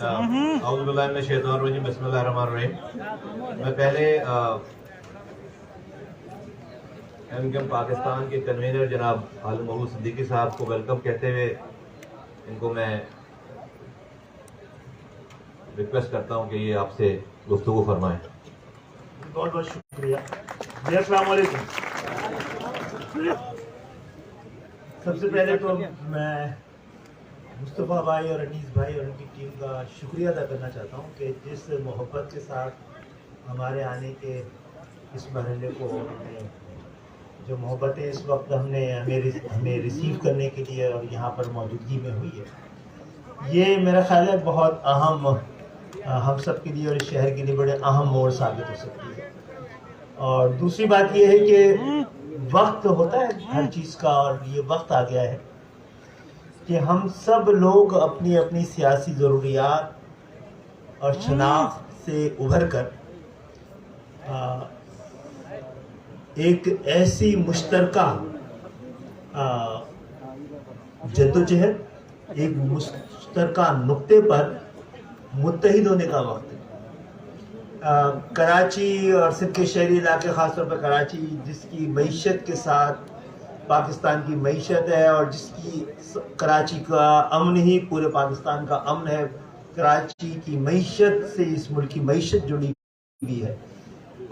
اعوذ باللہ من الشیطان الرجیم بسم اللہ الرحمن الرحیم. میں پہلے ایم کیو ایم پاکستان کے کنوینر جناب عالم محمود صدیقی صاحب کو ویلکم کہتے ہوئے ان کو میں ریکویسٹ کرتا ہوں کہ یہ آپ سے گفتگو فرمائیں. بہت بہت شکریہ. جی السلام علیکم. سب سے پہلے تو میں مصطفیٰ بھائی اور انیس بھائی اور ان کی ٹیم کا شکریہ ادا کرنا چاہتا ہوں کہ جس محبت کے ساتھ ہمارے آنے کے اس مرحلے کو جو محبتیں اس وقت ہمیں ریسیو کرنے کے لیے اور یہاں پر موجودگی میں ہوئی ہے، یہ میرا خیال ہے بہت اہم ہم سب کے لیے اور اس شہر کے لیے بڑے اہم موڑ ثابت ہو سکتی ہے. اور دوسری بات یہ ہے کہ وقت ہوتا ہے ہر چیز کا، اور یہ وقت آ گیا ہے کہ ہم سب لوگ اپنی اپنی سیاسی ضروریات اور شناخت سے ابھر کر ایک ایسی مشترکہ جدوجہد، ایک مشترکہ نقطے پر متحد ہونے کا وقت ہے. کراچی اور سندھ کے شہری علاقے، خاص طور پر کراچی، جس کی معیشت کے ساتھ پاکستان کی معیشت ہے اور جس کی کراچی کا امن ہی پورے پاکستان کا امن ہے، کراچی کی معیشت سے اس ملک کی معیشت جڑی ہوئی ہے،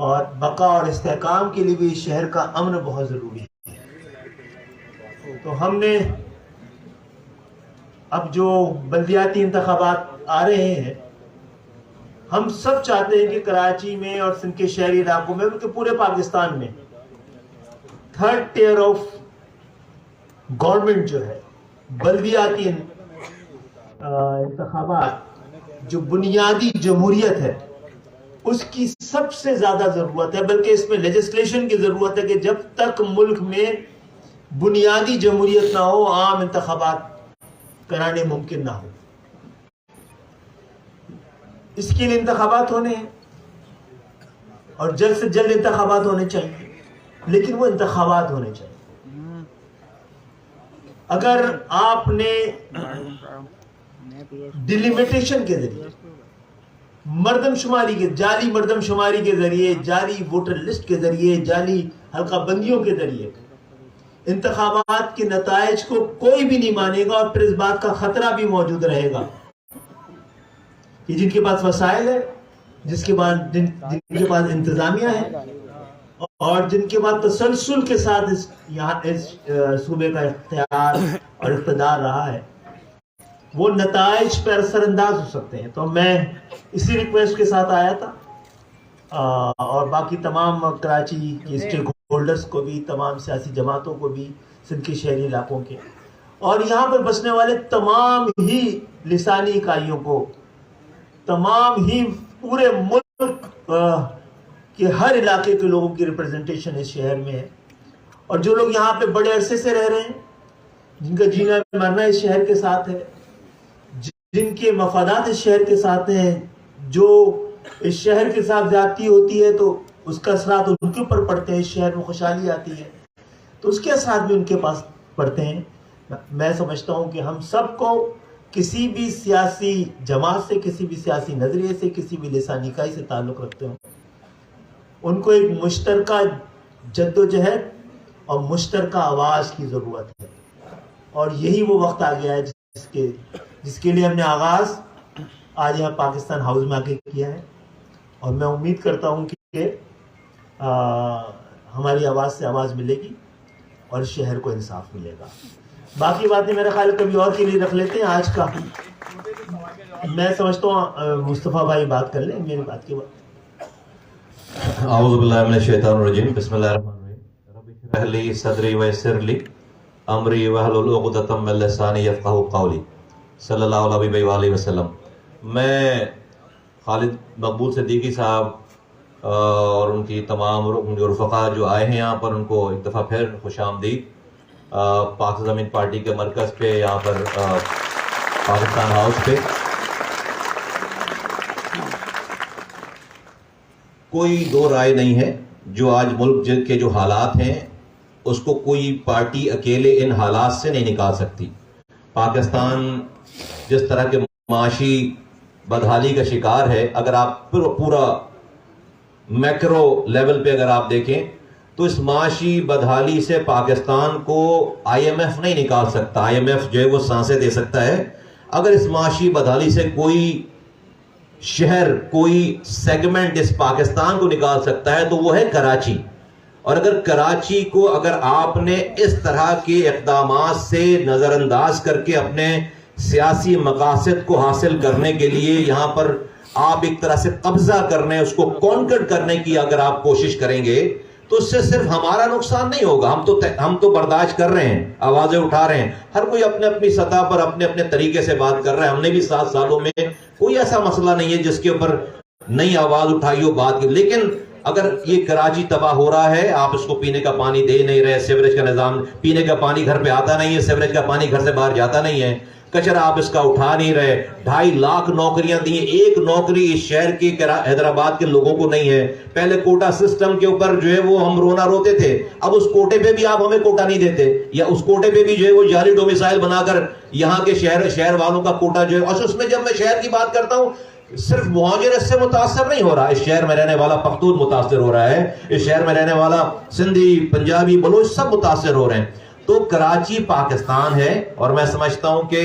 اور بقا اور استحکام کے لیے بھی اس شہر کا امن بہت ضروری ہے. تو ہم نے اب جو بلدیاتی انتخابات آ رہے ہیں، ہم سب چاہتے ہیں کہ کراچی میں اور سندھ کے شہری علاقوں میں، بلکہ پورے پاکستان میں، تھرڈ ٹیئر آف گورنمنٹ جو ہے، بلدیاتی انتخابات جو بنیادی جمہوریت ہے، اس کی سب سے زیادہ ضرورت ہے. بلکہ اس میں لیجسلیشن کی ضرورت ہے کہ جب تک ملک میں بنیادی جمہوریت نہ ہو، عام انتخابات کرانے ممکن نہ ہو. اس کے لیے انتخابات ہونے ہیں اور جلد سے جلد انتخابات ہونے چاہیے، لیکن وہ انتخابات ہونے چاہیے. اگر آپ نے ڈیلیمیٹیشن کے ذریعے، مردم شماری کے، جعلی مردم شماری کے ذریعے، جعلی ووٹر لسٹ کے ذریعے، جعلی حلقہ بندیوں کے ذریعے انتخابات کے نتائج کو کوئی بھی نہیں مانے گا، اور پھر اس بات کا خطرہ بھی موجود رہے گا کہ جن کے پاس وسائل ہے، جن کے پاس انتظامیہ ہے، اور جن کے بعد تسلسل کے ساتھ اس صوبے کا اختیار اور اقتدار رہا ہے، وہ نتائج پر اثر انداز ہو سکتے ہیں. تو میں اسی ریکویسٹ کے ساتھ آیا تھا، اور باقی تمام کراچی کے اسٹیک ہولڈرز کو بھی، تمام سیاسی جماعتوں کو بھی، سندھ کے شہری علاقوں کے اور یہاں پر بسنے والے تمام ہی لسانی اکائیوں کو، تمام ہی پورے ملک کہ ہر علاقے کے لوگوں کی ریپرزنٹیشن اس شہر میں ہے. اور جو لوگ یہاں پہ بڑے عرصے سے رہ رہے ہیں، جن کا جینا مرنا اس شہر کے ساتھ ہے، جن کے مفادات اس شہر کے ساتھ ہیں، جو اس شہر کے ساتھ زیادتی ہوتی ہے تو اس کا اثرات ان کے اوپر پڑتے ہیں. اس شہر میں خوشحالی آتی ہے تو اس کے اثرات بھی ان کے پاس پڑتے ہیں. میں سمجھتا ہوں کہ ہم سب کو کسی بھی سیاسی جماعت سے، کسی بھی سیاسی نظریے سے، کسی بھی لسانی اکائی سے تعلق رکھتے ہوں، ان کو ایک مشترکہ جدوجہد اور مشترکہ آواز کی ضرورت ہے. اور یہی وہ وقت آ گیا ہے جس کے لیے ہم نے آغاز آج یہاں پاکستان ہاؤس میں آ کے کیا ہے. اور میں امید کرتا ہوں کہ ہماری آواز سے آواز ملے گی اور شہر کو انصاف ملے گا. باقی باتیں میرا خیال کبھی اور کے لیے رکھ لیتے ہیں. آج کا میں سمجھتا ہوں مصطفیٰ بھائی بات کر لیں میری بات کے بعد. اعوذ باللہ من الشیطان الرجیم بسم اللہ الرحمن الرحیم. رب اشرح لی صدری ویسر لی امری واحلل عقدۃ من لسانی یفقہوا قولی. صلی اللہ علیہ وآلہ وسلم. میں خالد مقبول صدیقی صاحب اور ان کی تمام رفقا جو آئے ہیں یہاں پر، ان کو ایک دفعہ پھر خوش آمدید پاک زمین پارٹی کے مرکز پہ، یہاں پر پاکستان ہاؤس پہ. کوئی دو رائے نہیں ہے، جو آج ملک کے جو حالات ہیں اس کو کوئی پارٹی اکیلے ان حالات سے نہیں نکال سکتی. پاکستان جس طرح کے معاشی بدحالی کا شکار ہے. اگر آپ پورا میکرو لیول پہ اگر آپ دیکھیں تو اس معاشی بدحالی سے پاکستان کو آئی ایم ایف نہیں نکال سکتا. آئی ایم ایف جو ہے وہ سانسیں دے سکتا ہے. اگر اس معاشی بدحالی سے کوئی شہر, کوئی سیگمنٹ اس پاکستان کو نکال سکتا ہے تو وہ ہے کراچی. اور اگر کراچی کو اگر آپ نے اس طرح کے اقدامات سے نظر انداز کر کے اپنے سیاسی مقاصد کو حاصل کرنے کے لیے یہاں پر آپ ایک طرح سے قبضہ کرنے, اس کو کانکر کرنے کی اگر آپ کوشش کریں گے تو اس سے صرف ہمارا نقصان نہیں ہوگا. ہم تو برداشت کر رہے ہیں, آوازیں اٹھا رہے ہیں, ہر کوئی اپنے اپنی سطح پر اپنے اپنے طریقے سے بات کر رہا ہے. ہم نے بھی 7 سالوں میں کوئی ایسا مسئلہ نہیں ہے جس کے اوپر نئی آواز اٹھائی ہو, بات کی. لیکن اگر یہ کراچی تباہ ہو رہا ہے, آپ اس کو پینے کا پانی دے نہیں رہے, سیوریج کا نظام, پینے کا پانی گھر پہ آتا نہیں ہے, سیوریج کا پانی گھر سے باہر جاتا نہیں ہے, کچرا آپ اس کا اٹھا نہیں رہے, 2.5 لاکھ نوکریاں دی ہیں, ایک نوکری اس شہر کی حیدرآباد کے لوگوں کو نہیں ہے. پہلے کوٹا سسٹم کے اوپر جو ہے وہ ہم رونا روتے تھے, اب اس کوٹے پہ بھی آپ ہمیں کوٹا نہیں دیتے, یا اس کوٹے پہ بھی جو ہے وہ جعلی ڈومیسائل بنا کر یہاں کے شہر والوں کا کوٹا جو ہے. اور اس میں جب میں شہر کی بات کرتا ہوں, صرف مہاجر اس سے متاثر نہیں ہو رہا, اس شہر میں رہنے والا پختون متاثر ہو رہا ہے, اس شہر میں رہنے والا سندھی, پنجابی, بلوچ سب متاثر ہو رہے ہیں. تو کراچی پاکستان ہے, اور میں سمجھتا ہوں کہ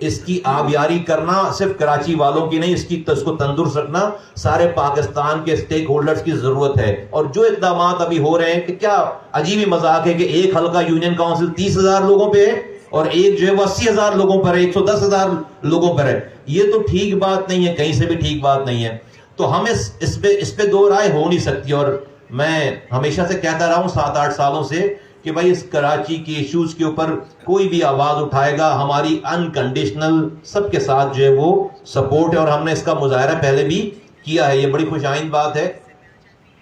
اس کی آبیاری کرنا صرف کراچی والوں کی نہیں, اس کو تندرست رکھنا سارے پاکستان کے سٹیک ہولڈرز کی ضرورت ہے. اور جو اقدامات ابھی ہو رہے ہیں, کہ کیا عجیب ہی مذاق ہے کہ ایک حلقہ یونین کاؤنسل 30,000 لوگوں پہ ہے اور ایک جو ہے وہ 80,000 لوگوں پر ہے, 110,000 لوگوں پر ہے. یہ تو ٹھیک بات نہیں ہے, کہیں سے بھی ٹھیک بات نہیں ہے. تو ہم اس پہ دو رائے ہو نہیں سکتی. اور میں ہمیشہ سے کہتا رہا ہوں 7-8 سالوں سے کہ بھائی اس کراچی کی ایشوز کے اوپر کوئی بھی آواز اٹھائے گا, ہماری انکنڈیشنل سب کے ساتھ جو ہے وہ سپورٹ ہے. اور ہم نے اس کا مظاہرہ پہلے بھی کیا ہے. یہ بڑی خوش آئند بات ہے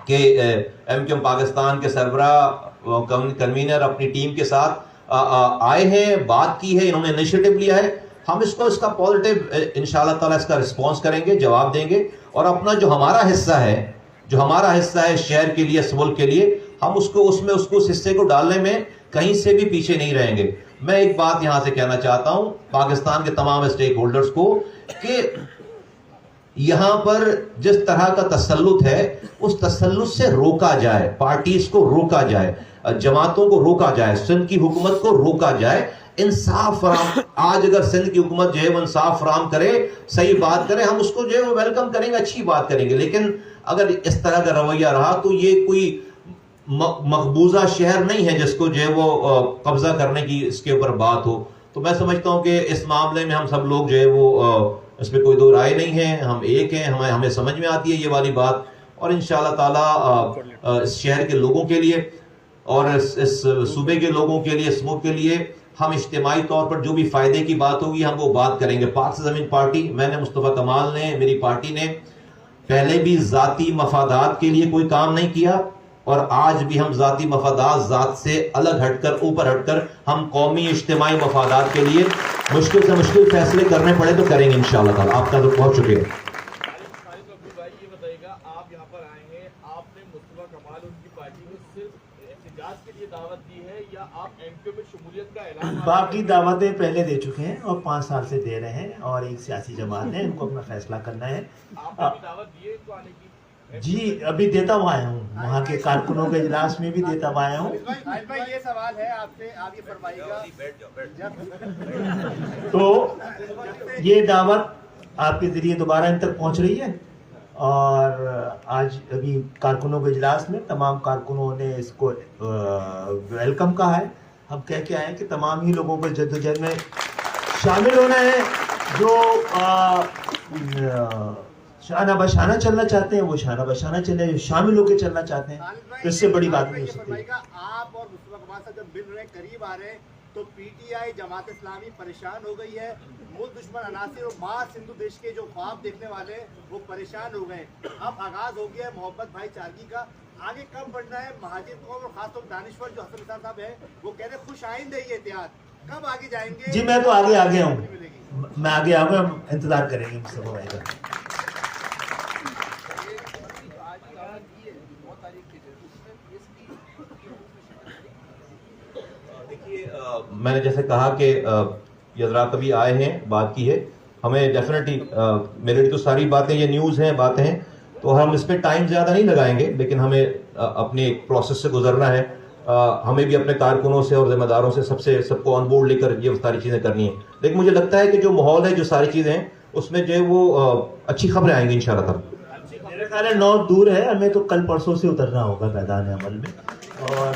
کہ ایم کیو ایم پاکستان کے سربراہ کنوینر اپنی ٹیم کے ساتھ آئے ہیں, بات کی ہے, انہوں نے انیشیٹو لیا ہے. ہم اس کا پازیٹیو انشاءاللہ تعالیٰ اس کا رسپانس کریں گے, جواب دیں گے. اور اپنا جو ہمارا حصہ ہے شہر کے لیے, اس ملک کے لیے, ہم اس حصے کو ڈالنے میں کہیں سے بھی پیچھے نہیں رہیں گے. میں ایک بات یہاں سے کہنا چاہتا ہوں پاکستان کے تمام اسٹیک ہولڈرز کو کہ یہاں پر جس طرح کا تسلط ہے اس تسلط سے روکا جائے, پارٹیز کو روکا جائے, جماعتوں کو روکا جائے, سندھ کی حکومت کو روکا جائے, انصاف فراہم. آج اگر سندھ کی حکومت جو ہے وہ انصاف فراہم کرے, صحیح بات کرے, ہم اس کو جو ہے وہ ویلکم کریں گے, اچھی بات کریں گے. لیکن اگر اس طرح کا رویہ رہا تو یہ کوئی مقبوضہ شہر نہیں ہے جس کو جو ہے وہ قبضہ کرنے کی اس کے اوپر بات ہو. تو میں سمجھتا ہوں کہ اس معاملے میں ہم سب لوگ جو ہے وہ اس پہ کوئی دو رائے نہیں ہے, ہم ایک ہیں, ہمیں سمجھ میں آتی ہے یہ والی بات. اور انشاءاللہ تعالیٰ اس شہر کے لوگوں کے لیے اور اس صوبے کے لوگوں کے لیے, اس ملک کے لیے ہم اجتماعی طور پر جو بھی فائدے کی بات ہوگی ہم وہ بات کریں گے. پاک سے زمین پارٹی, میں نے, مصطفیٰ کمال نے, میری پارٹی نے پہلے بھی ذاتی مفادات کے لیے کوئی کام نہیں کیا, اور آج بھی ہم ذاتی مفادات ذات سے الگ ہٹ کر, اوپر ہٹ کر, ہم قومی اجتماعی مفادات کے لیے مشکل سے مشکل فیصلے کرنے پڑے تو کریں گے انشاءاللہ تعالیٰ. آپ کا تو بہت شکریہ. یہ بتائیے گا, آپ یہاں پر آئے ہیں, آپ نے مصطفیٰ کمال ان کی پارٹی کو صرف احتجاج کے لیے دعوت دی ہے یا آپ ایم کیو میں شمولیت کا اعلان؟ باقی دعوتیں پہلے دے چکے ہیں اور 5 سال سے دے رہے ہیں, اور ایک سیاسی جماعت ہے, ان کو اپنا فیصلہ کرنا ہے. آپ نے دعوت دی ہے ان کو آنے کی؟ جی ابھی دیتا ہوا آیا ہوں, وہاں کے کارکنوں کے اجلاس میں بھی دیتا ہوا آیا ہوں. یہ سوال ہے آپ سے, آپ یہ فرمائیے گا تو یہ دعوت آپ کے ذریعے دوبارہ ان تک پہنچ رہی ہے, اور آج ابھی کارکنوں کے اجلاس میں تمام کارکنوں نے اس کو ویلکم کہا ہے. ہم کہہ کے آئے ہیں کہ تمام ہی لوگوں کو جدوجہد میں شامل ہونا ہے, جو شانہ بشانہ چلنا چاہتے ہیں وہ شانہ بشانہ چلے, جو شامل ہو کے چلنا چاہتے ہیں تو اس سے بڑی بات نہیں ہو سکتی. آپ اور مصطفیٰ کمال صاحب جب مل رہے ہیں, قریب آ رہے ہیں, تو P T I Jamaat Islami پریشان ہو گئی ہے, ملک دشمن عناصر اور ماں سندھو دیش کے جو خواب دیکھنے والے ہیں وہ پریشان ہو گئے. اب آغاز ہو گیا ہے محبت بھائی چارگی کا, آگے کب بڑھنا ہے؟ مہاجر قوم اور خاص طور دانشور جو حسن نثار صاحب ہیں وہ کہہ رہے ہیں خوش آئند ہے یہ اتحاد, کب آگے جائیں گے؟ جی میں تو آگے آ گیا ہوں, میں آگے آ گیا, انتظار کریں گے مصطفیٰ بھائی کا. دیکھیے میں نے جیسے کہا کہ یہ حضرات ابھی آئے ہیں, بات کی ہے, ہمیں ڈیفینیٹلی میرے لیے تو ساری باتیں یہ نیوز ہیں، باتیں ہیں، تو ہم اس پہ ٹائم زیادہ نہیں لگائیں گے، لیکن ہمیں اپنے ایک پروسیس سے گزرنا ہے. ہمیں بھی اپنے کارکنوں سے اور ذمہ داروں سے سب کو آن بورڈ لے کر یہ ساری چیزیں کرنی ہیں. لیکن مجھے لگتا ہے کہ جو ماحول ہے، جو ساری چیزیں ہیں، اس میں جو ہے وہ اچھی خبریں آئیں گی انشاءاللہ تعالی. میرے خیال ہے 9 دور ہے، ہمیں تو کل پرسوں سے اترنا ہوگا میدان عمل میں. اور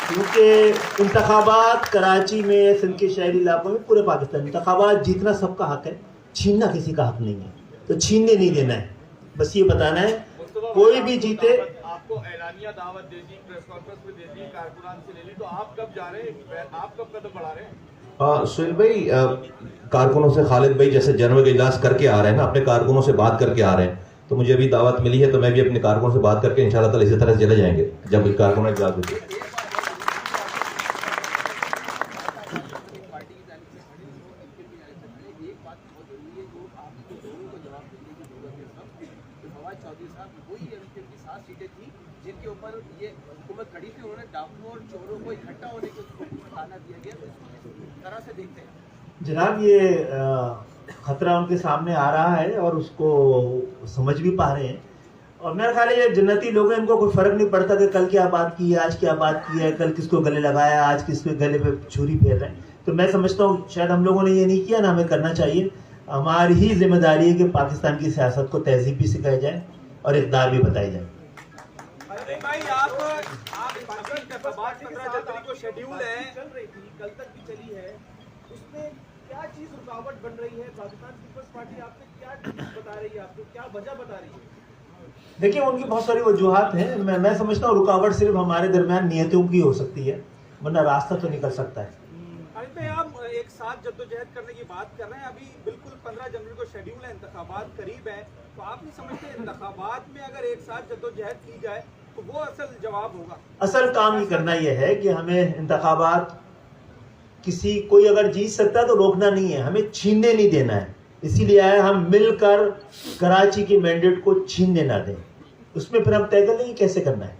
کیونکہ انتخابات کراچی میں، سندھ کے شہری علاقوں میں، پورے پاکستان، انتخابات جیتنا سب کا حق ہے، چھیننا کسی کا حق نہیں ہے. تو چھیننے نہیں دینا ہے، بس یہ بتانا ہے کوئی بھی جیتے. آپ کو اعلانیہ دعوت دے دی، پریس کانفرنس میں دے دی، کارکنان سے لے لی، تو آپ کب جا رہے ہیں؟ آپ کب قدم بڑھا رہے ہیں؟ سہیل بھائی، کارکنوں سے خالد بھائی جیسے جنرل اجلاس کر کے آ رہے ہیں نا، اپنے کارکنوں سے بات کر کے آ رہے ہیں، تو مجھے ابھی دعوت ملی ہے، تو میں بھی اپنے کارکنوں سے بات کر کے انشاءاللہ تعالی اسی طرح چلے جائیں گے جب کارکنوں نے اجلاس ہوگی. جن کے اوپر یہ حکومت کھڑی تھی، انہوں نے ڈاکوؤں اور چوروں کو اکٹھا ہونے کو کھانا دیا گیا، تو اس طرح سے دیکھتے ہیں جناب یہ خطرہ ان کے سامنے آ رہا ہے اور اس کو سمجھ بھی پا رہے ہیں. اور میرا خیال ہے یہ جنتی لوگ ہیں، ان کو کوئی فرق نہیں پڑتا کہ کل کیا بات کی ہے، آج کیا بات کی ہے، کل کس کو گلے لگایا، آج کس کے گلے پہ چھری پھیر رہے ہیں. تو میں سمجھتا ہوں شاید ہم لوگوں نے یہ نہیں کیا، نہ ہمیں کرنا چاہیے. ہماری ہی ذمہ داری ہے کہ پاکستان کی سیاست کو تہذیب بھی سکھائی جائے اور اقدار بھی بتائی جائے. بھائی آپ 15 جنوری کو شیڈیول ہے، چل رہی تھی، کل تک بھی چلی ہے، اس میں کیا چیز رکاوٹ بن رہی ہے؟ پاکستان پیپلز پارٹی آپ سے کیا بتا رہی ہے، آپ کو کیا وجہ بتا رہی ہے؟ دیکھیں ان کی بہت ساری وجوہات ہیں. میں سمجھتا ہوں رکاوٹ صرف ہمارے درمیان نیتوں کی ہو سکتی ہے، ورنہ راستہ تو نکل سکتا ہے. میں آپ ایک ساتھ جدوجہد کرنے کی بات کر رہے ہیں، ابھی بالکل 15 جنوری کو شیڈیول ہے، انتخابات قریب ہیں، تو آپ نہیں سمجھتے انتخابات میں اگر ایک ساتھ جدوجہد کی جائے تو وہ اصل جواب ہوگا؟ اصل کام یہ کرنا یہ ہے کہ ہمیں انتخابات کوئی اگر جیت سکتا ہے تو روکنا نہیں ہے، ہمیں چھیننے نہیں دینا ہے. اسی لیے آئے ہم مل کر کراچی کے مینڈیٹ کو چھیننے نہ دیں. اس میں پھر ہم طے کر لیں گے کیسے کرنا ہے.